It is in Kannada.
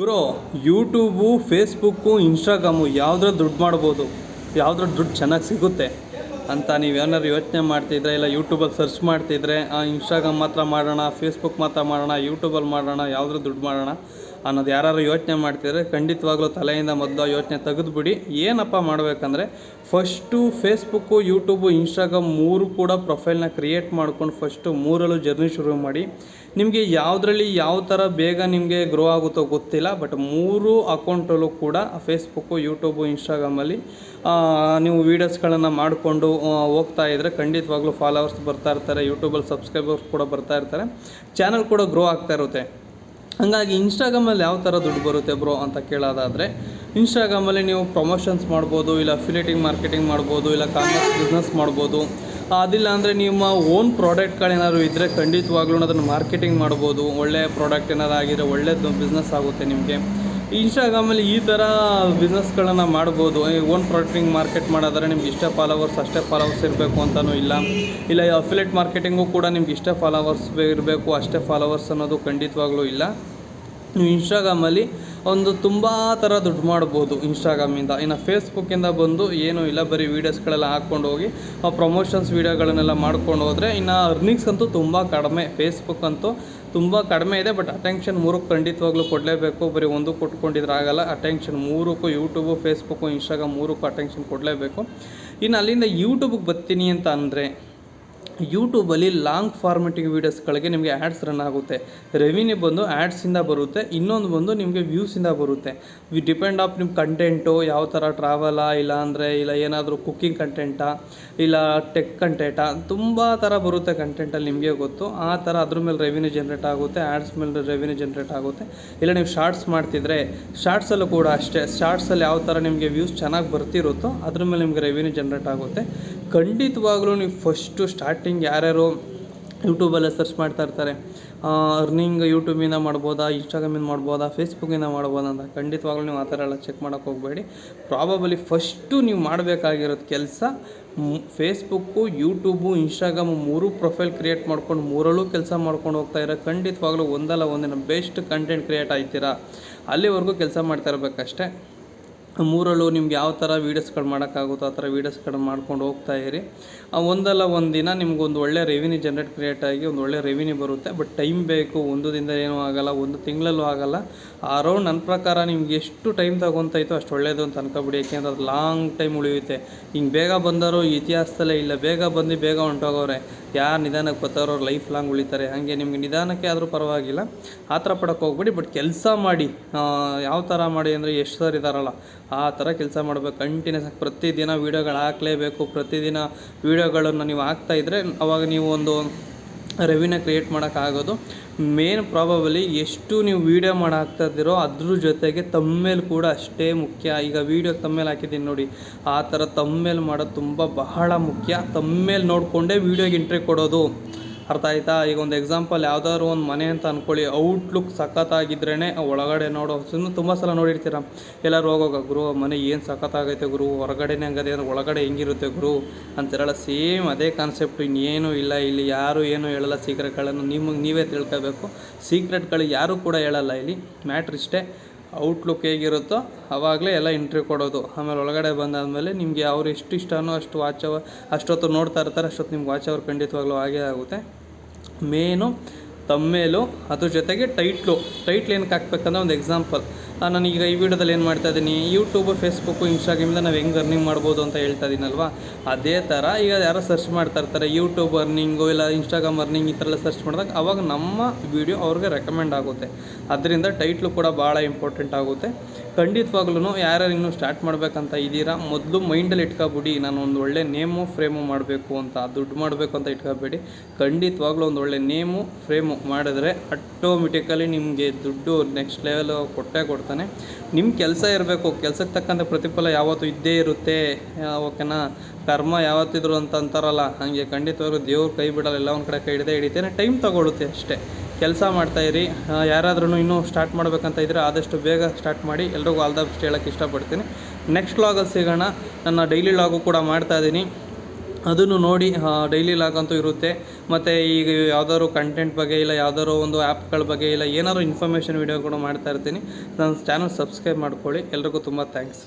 ಗುರು, ಯೂಟ್ಯೂಬು, ಫೇಸ್ಬುಕ್ಕು, ಇನ್ಸ್ಟಾಗ್ರಾಮು ಯಾವುದ್ರಲ್ಲಿ ದುಡ್ಡು ಮಾಡ್ಬೋದು, ಯಾವುದ್ರಲ್ಲಿ ದುಡ್ಡು ಚೆನ್ನಾಗಿ ಸಿಗುತ್ತೆ ಅಂತ ನೀವೇನಾದ್ರು ಯೋಚನೆ ಮಾಡ್ತಿದ್ರೆ, ಇಲ್ಲ ಯೂಟ್ಯೂಬಲ್ಲಿ ಸರ್ಚ್ ಮಾಡ್ತಿದ್ರೆ ಇನ್ಸ್ಟಾಗ್ರಾಮ್ ಮಾತ್ರ ಮಾಡೋಣ, ಫೇಸ್ಬುಕ್ ಮಾತ್ರ ಮಾಡೋಣ, ಯೂಟ್ಯೂಬಲ್ಲಿ ಮಾಡೋಣ, ಯಾವುದ್ರಲ್ಲಿ ದುಡ್ಡು ಮಾಡೋಣ ಅನ್ನೋದು ಯಾರು ಯೋಚನೆ ಮಾಡ್ತಿದ್ರೆ ಖಂಡಿತವಾಗ್ಲೂ ತಲೆಯಿಂದ ಮೊದಲು ಯೋಚನೆ ತೆಗೆದುಬಿಡಿ. ಏನಪ್ಪ ಮಾಡಬೇಕಂದ್ರೆ ಫಸ್ಟು ಫೇಸ್ಬುಕ್ಕು, ಯೂಟ್ಯೂಬು, ಇನ್ಸ್ಟಾಗ್ರಾಮ್ ಮೂರು ಕೂಡ ಪ್ರೊಫೈಲ್ನ ಕ್ರಿಯೇಟ್ ಮಾಡ್ಕೊಂಡು ಫಸ್ಟು ಮೂರಲ್ಲೂ ಜರ್ನಿ ಶುರು ಮಾಡಿ. ನಿಮಗೆ ಯಾವುದರಲ್ಲಿ ಯಾವ ಥರ ಬೇಗ ನಿಮಗೆ ಗ್ರೋ ಆಗುತ್ತೋ ಗೊತ್ತಿಲ್ಲ, ಬಟ್ ಮೂರು ಅಕೌಂಟಲ್ಲೂ ಕೂಡ ಫೇಸ್ಬುಕ್ಕು, ಯೂಟ್ಯೂಬು, ಇನ್ಸ್ಟಾಗ್ರಾಮಲ್ಲಿ ನೀವು ವೀಡಿಯೋಸ್ಗಳನ್ನು ಮಾಡಿಕೊಂಡು ಹೋಗ್ತಾ ಇದ್ದರೆ ಖಂಡಿತವಾಗ್ಲೂ ಫಾಲೋವರ್ಸ್ ಬರ್ತಾ ಇರ್ತಾರೆ, ಯೂಟ್ಯೂಬಲ್ಲಿ ಸಬ್ಸ್ಕ್ರೈಬರ್ಸ್ ಕೂಡ ಬರ್ತಾ ಇರ್ತಾರೆ, ಚಾನಲ್ ಕೂಡ ಗ್ರೋ ಆಗ್ತಾ ಇರುತ್ತೆ. ಹಾಗಾಗಿ ಇನ್ಸ್ಟಾಗ್ರಾಮಲ್ಲಿ ಯಾವ ಥರ ದುಡ್ಡು ಬರುತ್ತೆ ಬ್ರೋ ಅಂತ ಕೇಳೋದಾದರೆ, ಇನ್ಸ್ಟಾಗ್ರಾಮಲ್ಲಿ ನೀವು ಪ್ರಮೋಷನ್ಸ್ ಮಾಡ್ಬೋದು, ಇಲ್ಲ ಅಫಿಲಿಯೇಟಿಂಗ್ ಮಾರ್ಕೆಟಿಂಗ್ ಮಾಡ್ಬೋದು, ಇಲ್ಲ ಕಾಮರ್ಸ್ ಬಿಸ್ನೆಸ್ ಮಾಡ್ಬೋದು. ಅದಿಲ್ಲ ಅಂದರೆ ನಿಮ್ಮ ಓನ್ ಪ್ರಾಡಕ್ಟ್ಗಳೇನಾದ್ರು ಇದ್ದರೆ ಖಂಡಿತವಾಗ್ಲೂ ಅದನ್ನು ಮಾರ್ಕೆಟಿಂಗ್ ಮಾಡ್ಬೋದು. ಒಳ್ಳೆಯ ಪ್ರಾಡಕ್ಟ್ ಏನಾರು ಆಗಿದ್ರೆ ಒಳ್ಳೆಯದು ಬಿಸ್ನೆಸ್ ಆಗುತ್ತೆ ನಿಮಗೆ. ಇನ್ಸ್ಟಾಗ್ರಾಮಲ್ಲಿ ಈ ಥರ ಬಿಸ್ನೆಸ್ಗಳನ್ನು ಮಾಡ್ಬೋದು. ಓನ್ ಪ್ರಾಡಕ್ಟಿಂಗ್ ಮಾರ್ಕೆಟ್ ಮಾಡೋದಾದ್ರೆ ನಿಮ್ಗೆ ಇಷ್ಟೇ ಫಾಲೋವರ್ಸ್ ಅಷ್ಟೇ ಫಾಲೋವರ್ಸ್ ಇರಬೇಕು ಅಂತಲೂ ಇಲ್ಲ ಅಫಿಲಿಯೇಟ್ ಮಾರ್ಕೆಟಿಂಗು ಕೂಡ ನಿಮ್ಗೆ ಇಷ್ಟೇ ಫಾಲೋವರ್ಸ್ ಇರಬೇಕು ಅಷ್ಟೇ ಫಾಲೋವರ್ಸ್ ಅನ್ನೋದು ಖಂಡಿತವಾಗ್ಲೂ ಇಲ್ಲ. ನೀವು ಇನ್ಸ್ಟಾಗ್ರಾಮಲ್ಲಿ ಒಂದು ತುಂಬ ಥರ ದುಡ್ಡು ಮಾಡ್ಬೋದು ಇನ್ಸ್ಟಾಗ್ರಾಮಿಂದ. ಇನ್ನು ಫೇಸ್ಬುಕ್ಕಿಂದ ಬಂದು ಏನೂ ಇಲ್ಲ, ಬರೀ ವೀಡಿಯೋಸ್ಗಳೆಲ್ಲ ಹಾಕ್ಕೊಂಡು ಹೋಗಿ ಪ್ರಮೋಷನ್ಸ್ ವೀಡಿಯೋಗಳನ್ನೆಲ್ಲ ಮಾಡ್ಕೊಂಡು ಹೋದರೆ ಇನ್ನು ಅರ್ನಿಂಗ್ಸ್ ಅಂತೂ ತುಂಬ ಕಡಿಮೆ. ಫೇಸ್ಬುಕ್ ಅಂತೂ ತುಂಬ ಕಡಿಮೆ ಇದೆ, ಬಟ್ ಅಟೆನ್ಷನ್ ಮೂರಕ್ಕೆ ಖಂಡಿತವಾಗ್ಲೂ ಕೊಡಲೇಬೇಕು. ಬರೀ ಒಂದು ಕೊಟ್ಕೊಂಡಿದ್ರೆ ಆಗಲ್ಲ, ಅಟೆನ್ಷನ್ ಮೂರಕ್ಕೂ, ಯೂಟ್ಯೂಬು, ಫೇಸ್ಬುಕ್ಕು, ಇನ್ಸ್ಟಾಗ್ರಾಮ್ ಮೂರಕ್ಕೂ ಅಟೆನ್ಷನ್ ಕೊಡಲೇಬೇಕು. ಇನ್ನು ಅಲ್ಲಿಂದ ಯೂಟ್ಯೂಬಿಗೆ ಬರ್ತೀನಿ ಅಂತ ಅಂದರೆ, ಯೂಟ್ಯೂಬಲ್ಲಿ ಲಾಂಗ್ ಫಾರ್ಮೆಟಿವ್ ವೀಡಿಯೋಸ್ಗಳಿಗೆ ನಿಮಗೆ ಆ್ಯಡ್ಸ್ ರನ್ ಆಗುತ್ತೆ. ರೆವಿನ್ಯೂ ಬಂದು ಆ್ಯಡ್ಸಿಂದ ಬರುತ್ತೆ, ಇನ್ನೊಂದು ಬಂದು ನಿಮಗೆ ವ್ಯೂಸಿಂದ ಬರುತ್ತೆ. ಡಿಪೆಂಡ್ ಆಫ್ ನಿಮ್ಮ ಕಂಟೆಂಟು ಯಾವ ಥರ ಟ್ರಾವೆಲಾ, ಇಲ್ಲ ಏನಾದರೂ ಕುಕ್ಕಿಂಗ್ ಕಂಟೆಂಟಾ, ಇಲ್ಲ ಟೆಕ್ ಕಂಟೆಂಟಾ, ತುಂಬ ಥರ ಬರುತ್ತೆ ಕಂಟೆಂಟಲ್ಲಿ, ನಿಮಗೆ ಗೊತ್ತು. ಆ ಥರ ಅದ್ರ ಮೇಲೆ ರೆವಿನ್ಯೂ ಜನ್ರೇಟ್ ಆಗುತ್ತೆ, ಆ್ಯಡ್ಸ್ ಮೇಲೆ ರೆವಿನ್ಯೂ ಜನ್ರೇಟ್ ಆಗುತ್ತೆ. ಇಲ್ಲ ನೀವು ಶಾರ್ಟ್ಸ್ ಮಾಡ್ತಿದ್ರೆ ಶಾರ್ಟ್ಸಲ್ಲೂ ಕೂಡ ಅಷ್ಟೇ, ಶಾರ್ಟ್ಸಲ್ಲಿ ಯಾವ ಥರ ನಿಮಗೆ ವ್ಯೂಸ್ ಚೆನ್ನಾಗಿ ಬರ್ತಿರುತ್ತೋ ಅದ್ರ ಮೇಲೆ ನಿಮಗೆ ರೆವಿನ್ಯೂ ಜನ್ರೇಟ್ ಆಗುತ್ತೆ. ಖಂಡಿತವಾಗ್ಲೂ ನೀವು ಫಸ್ಟು ಸ್ಟಾರ್ಟಿಂಗ್ ಯಾರ್ಯಾರು ಯೂಟ್ಯೂಬಲ್ಲೇ ಸರ್ಚ್ ಮಾಡ್ತಾ ಇರ್ತಾರೆ ಅರ್ನಿಂಗ್ ಯೂಟ್ಯೂಬಿಂದ ಮಾಡ್ಬೋದಾ, ಇನ್ಸ್ಟಾಗ್ರಾಮಿಂದ ಮಾಡ್ಬೋದಾ, ಫೇಸ್ಬುಕ್ಕಿಂದ ಮಾಡ್ಬೋದಾ ಅಂತ, ಖಂಡಿತವಾಗ್ಲೂ ನೀವು ಆ ಥರ ಎಲ್ಲ ಚೆಕ್ ಮಾಡೋಕ್ಕೆ ಹೋಗಬೇಡಿ. ಪ್ರಾಬಬಲಿ ಫಸ್ಟು ನೀವು ಮಾಡಬೇಕಾಗಿರೋದು ಕೆಲಸ ಫೇಸ್ಬುಕ್ಕು, ಯೂಟ್ಯೂಬು, ಇನ್ಸ್ಟಾಗ್ರಾಮು ಮೂರು ಪ್ರೊಫೈಲ್ ಕ್ರಿಯೇಟ್ ಮಾಡ್ಕೊಂಡು ಮೂರಲ್ಲೂ ಕೆಲಸ ಮಾಡ್ಕೊಂಡು ಹೋಗ್ತಾ ಇರೋ ಖಂಡಿತವಾಗ್ಲೂ ಒಂದಲ್ಲ ಒಂದಿನ ಬೆಸ್ಟ್ ಕಂಟೆಂಟ್ ಕ್ರಿಯೇಟ್ ಆಗ್ತೀರಾ. ಅಲ್ಲಿವರೆಗೂ ಕೆಲಸ ಮಾಡ್ತಾ ಇರಬೇಕಷ್ಟೇ. ಮೂರಲ್ಲೂ ನಿಮ್ಗೆ ಯಾವ ಥರ ವೀಡಿಯೋಸ್ಗಳು ಮಾಡೋಕ್ಕಾಗುತ್ತೋ ಆ ಥರ ವೀಡಿಯೋಸ್ಗಳು ಮಾಡ್ಕೊಂಡು ಹೋಗ್ತಾ ಇರಿ. ಒಂದಲ್ಲ ಒಂದು ದಿನ ನಿಮ್ಗೊಂದು ಒಳ್ಳೆ ರೆವಿನ್ಯೂ ಜನ್ರೇಟ್ ಕ್ರಿಯೇಟ್ ಆಗಿ ಒಂದು ಒಳ್ಳೆ ರೆವಿನ್ಯೂ ಬರುತ್ತೆ. ಬಟ್ ಟೈಮ್ ಬೇಕು, ಒಂದು ದಿನದಿಂದ ಏನೂ ಆಗೋಲ್ಲ, ಒಂದು ತಿಂಗಳಲ್ಲೂ ಆಗೋಲ್ಲ. ಅರೌಂಡ್ ನನ್ನ ಪ್ರಕಾರ ನಿಮ್ಗೆ ಎಷ್ಟು ಟೈಮ್ ತಗೊತಾಯಿತೋ ಅಷ್ಟು ಒಳ್ಳೆಯದು ಅಂತ ಅನ್ಕೊಬಿಡಿ. ಯಾಕೆಂದ್ರೆ ಅದು ಲಾಂಗ್ ಟೈಮ್ ಉಳಿಯುತ್ತೆ. ಹಿಂಗೆ ಬೇಗ ಬಂದವರು ಇತಿಹಾಸದಲ್ಲೇ ಇಲ್ಲ, ಬೇಗ ಬಂದು ಬೇಗ ಹೊಂಟೋಗವ್ರೆ. ಯಾರು ನಿಧಾನಕ್ಕೆ ಬರ್ತಾರೋ ಅವ್ರು ಲೈಫ್ ಲಾಂಗ್ ಉಳಿತಾರೆ. ಹಾಗೆ ನಿಮಗೆ ನಿಧಾನಕ್ಕೆ ಆದರೂ ಪರವಾಗಿಲ್ಲ, ಆ ಥರ ಪಡೋಕ್ಕೆ ಹೋಗ್ಬೇಡಿ. ಬಟ್ ಕೆಲಸ ಮಾಡಿ. ಯಾವ ಥರ ಮಾಡಿ ಅಂದರೆ ಎಷ್ಟು ಸರ್ ಇದ್ದಾರಲ್ಲ ಆ ಥರ ಕೆಲಸ ಮಾಡಬೇಕು. ಕಂಟಿನ್ಯೂಸ್ ಆಗಿ ಪ್ರತಿದಿನ ವೀಡಿಯೋಗಳು ಹಾಕಲೇಬೇಕು. ಪ್ರತಿದಿನ ವೀಡಿಯೋಗಳನ್ನು ನೀವು ಹಾಕ್ತಾಯಿದ್ರೆ ಅವಾಗ ನೀವು ಒಂದು ರೆವಿನ್ಯೂ ಕ್ರಿಯೇಟ್ ಮಾಡೋಕ್ಕಾಗೋದು. ಮೇನ್ ಪ್ರಾಬಬಲಿ ಎಷ್ಟು ನೀವು ವೀಡಿಯೋ ಮಾಡಿ ಹಾಕ್ತಾಯಿದ್ದೀರೋ ಅದ್ರ ಜೊತೆಗೆ ತಮ್ಮೇಲ್ ಕೂಡ ಅಷ್ಟೇ ಮುಖ್ಯ. ಈಗ ವೀಡಿಯೋ ತಮ್ಮೇಲ್ ಹಾಕಿದ್ದೀನಿ ನೋಡಿ, ಆ ಥರ ತಮ್ಮೇಲ್ ಮಾಡೋದು ತುಂಬ ಬಹಳ ಮುಖ್ಯ. ತಮ್ಮೇಲ್ ನೋಡಿಕೊಂಡೇ ವೀಡಿಯೋಗೆ ಎಂಟ್ರಿ ಕೊಡೋದು, ಅರ್ಥ ಆಯಿತಾ? ಈಗ ಒಂದು ಎಕ್ಸಾಂಪಲ್, ಯಾವುದಾದ್ರು ಒಂದು ಮನೆ ಅಂತ ಅಂದ್ಕೊಳ್ಳಿ, ಔಟ್ಲುಕ್ ಸಖತ್ತಾಗಿದ್ರೇ ಒಳಗಡೆ ನೋಡೋ ತುಂಬ ಸಲ ನೋಡಿರ್ತೀರ. ಎಲ್ಲರೂ ಹೋಗೋಗ ಗುರು ಮನೆ ಏನು ಸಖತ್ತಾಗೈತೆ ಗುರು, ಹೊರಗಡೆನೇ ಹಂಗದೆ ಅಂದ್ರೆ ಒಳಗಡೆ ಹೆಂಗಿರುತ್ತೆ ಗುರು ಅಂತಿರಲ್ಲ. ಸೇಮ್ ಅದೇ ಕಾನ್ಸೆಪ್ಟು, ಇನ್ನೇನು ಇಲ್ಲ. ಇಲ್ಲಿ ಯಾರು ಏನೂ ಹೇಳಲ್ಲ, ಸೀಕ್ರೆಟ್ಗಳನ್ನು ನಿಮಗೆ ನೀವೇ ತಿಳ್ಕೋಬೇಕು. ಸೀಕ್ರೆಟ್ಗಳು ಯಾರೂ ಕೂಡ ಹೇಳಲ್ಲ ಇಲ್ಲಿ. ಮ್ಯಾಟ್ರ್ ಇಷ್ಟೇ, ಔಟ್ಲುಕ್ ಹೇಗಿರುತ್ತೋ ಆವಾಗಲೇ ಎಲ್ಲ ಎಂಟ್ರಿ ಕೊಡೋದು. ಆಮೇಲೆ ಒಳಗಡೆ ಬಂದಾದಮೇಲೆ ನಿಮಗೆ ಅವ್ರು ಎಷ್ಟು ಇಷ್ಟನೋ ಅಷ್ಟು ಅಷ್ಟೊತ್ತು ನೋಡ್ತಾ ಇರ್ತಾರೆ, ಅಷ್ಟೊತ್ತು ನಿಮ್ಗೆ ವಾಚ್ ಖಂಡಿತವಾಗ್ಲೂ ಆಗೇ ಆಗುತ್ತೆ. ಮೇನು ತಮ್ಮೇಲು, ಅದ್ರ ಜೊತೆಗೆ ಟೈಟ್ಲು ಏನಕ್ಕೆ ಹಾಕ್ಬೇಕಂದ್ರೆ ಒಂದು ಎಕ್ಸಾಂಪಲ್, ನಾನೀಗ ಈ ವಿಡಿಯೋದಲ್ಲಿ ಏನು ಮಾಡ್ತಾಯಿದ್ದೀನಿ, ಯೂಟ್ಯೂಬು, ಫೇಸ್ಬುಕ್ಕು, ಇನ್ಸ್ಟಾಗ್ರಾಮಿಂದ ನಾವು ಹೆಂಗೆ ಅರ್ನಿಂಗ್ ಮಾಡ್ಬೋದು ಅಂತ ಹೇಳ್ತಾ ಇದ್ದೀನಲ್ವ, ಅದೇ ಥರ ಈಗ ಯಾರೋ ಸರ್ಚ್ ಮಾಡ್ತಾ ಇರ್ತಾರೆ ಯೂಟ್ಯೂಬ್ ಅರ್ನಿಂಗು ಇಲ್ಲ ಇನ್ಸ್ಟಾಗ್ರಾಮ್ ಅರ್ನಿಂಗ್ ಈ ಥರ ಎಲ್ಲ ಸರ್ಚ್ ಮಾಡಿದಾಗ ಅವಾಗ ನಮ್ಮ ವಿಡಿಯೋ ಅವ್ರಿಗೆ ರೆಕಮೆಂಡ್ ಆಗುತ್ತೆ. ಅದರಿಂದ ಟೈಟ್ಲು ಕೂಡ ಭಾಳ ಇಂಪಾರ್ಟೆಂಟ್ ಆಗುತ್ತೆ. ಖಂಡಿತವಾಗ್ಲೂ ಯಾರ್ಯಾರು ಇನ್ನೂ ಸ್ಟಾರ್ಟ್ ಮಾಡಬೇಕಂತ ಇದ್ದೀರಾ, ಮೊದಲು ಮೈಂಡಲ್ಲಿ ಇಟ್ಕೊಬಿಡಿ, ನಾನು ಒಂದು ಒಳ್ಳೆ ನೇಮು ಫ್ರೇಮು ಮಾಡಬೇಕು ಅಂತ, ದುಡ್ಡು ಮಾಡಬೇಕು ಅಂತ ಇಟ್ಕೊಬೇಡಿ. ಖಂಡಿತವಾಗ್ಲೂ ಒಂದು ಒಳ್ಳೆ ನೇಮು ಫ್ರೇಮು ಮಾಡಿದ್ರೆ ಆಟೋಮೆಟಿಕಲಿ ನಿಮಗೆ ದುಡ್ಡು ನೆಕ್ಸ್ಟ್ ಲೆವೆಲ್ ಕೊಡ್ತಾನೆ. ನಿಮ್ಮ ಕೆಲಸ ಇರಬೇಕು, ಕೆಲಸಕ್ಕೆ ತಕ್ಕಂಥ ಪ್ರತಿಫಲ ಯಾವತ್ತೂ ಇದ್ದೇ ಇರುತ್ತೆ. ಓಕೆನಾ? ಕರ್ಮ ಯಾವತ್ತಿದ್ರು ಅಂತ ಅಂತಾರಲ್ಲ, ಹಾಗೆ ಖಂಡಿತವಾಗ್ಲೂ ದೇವ್ರು ಕೈ ಬಿಡಲ್ಲ, ಎಲ್ಲ ಒಂದು ಕಡೆ ಕೈ ಹಿಡಿತೇನೆ. ಟೈಮ್ ತಗೊಳುತ್ತೆ ಅಷ್ಟೇ. ಕೆಲಸ ಮಾಡ್ತಾಯಿರಿ. ಯಾರಾದ್ರೂ ಇನ್ನೂ ಸ್ಟಾರ್ಟ್ ಮಾಡಬೇಕಂತ ಇದ್ದರೆ ಆದಷ್ಟು ಬೇಗ ಸ್ಟಾರ್ಟ್ ಮಾಡಿ. ಎಲ್ರಿಗೂ ಆಲ್ ದ ಬೆಸ್ಟ್ ಹೇಳೋಕ್ಕೆ ಇಷ್ಟಪಡ್ತೀನಿ. ನೆಕ್ಸ್ಟ್ ವ್ಲಾಗಲ್ಲಿ ಸಿಗೋಣ. ನನ್ನ ಡೈಲಿ ವ್ಲಾಗು ಕೂಡ ಮಾಡ್ತಾಯಿದ್ದೀನಿ. ಅದನ್ನು ನೋಡಿ ಡೈಲಿ ಲಾಗ್ ಅಂತೂ ಇರುತ್ತೆ. ಮತ್ತು ಈಗ ಯಾವ್ದಾದ್ರು ಕಂಟೆಂಟ್ ಬಗ್ಗೆ ಇಲ್ಲ ಯಾವ್ದಾದ್ರು ಒಂದು ಆ್ಯಪ್ಗಳ ಬಗ್ಗೆ ಇಲ್ಲ ಏನಾದ್ರು ಇನ್ಫಾರ್ಮೇಷನ್ ವೀಡಿಯೋಗಳು ಮಾಡ್ತಾ ಇರ್ತೀನಿ. ನನ್ನ ಚಾನಲ್ ಸಬ್ಸ್ಕ್ರೈಬ್ ಮಾಡ್ಕೊಳ್ಳಿ. ಎಲ್ರಿಗೂ ತುಂಬ ಥ್ಯಾಂಕ್ಸ್.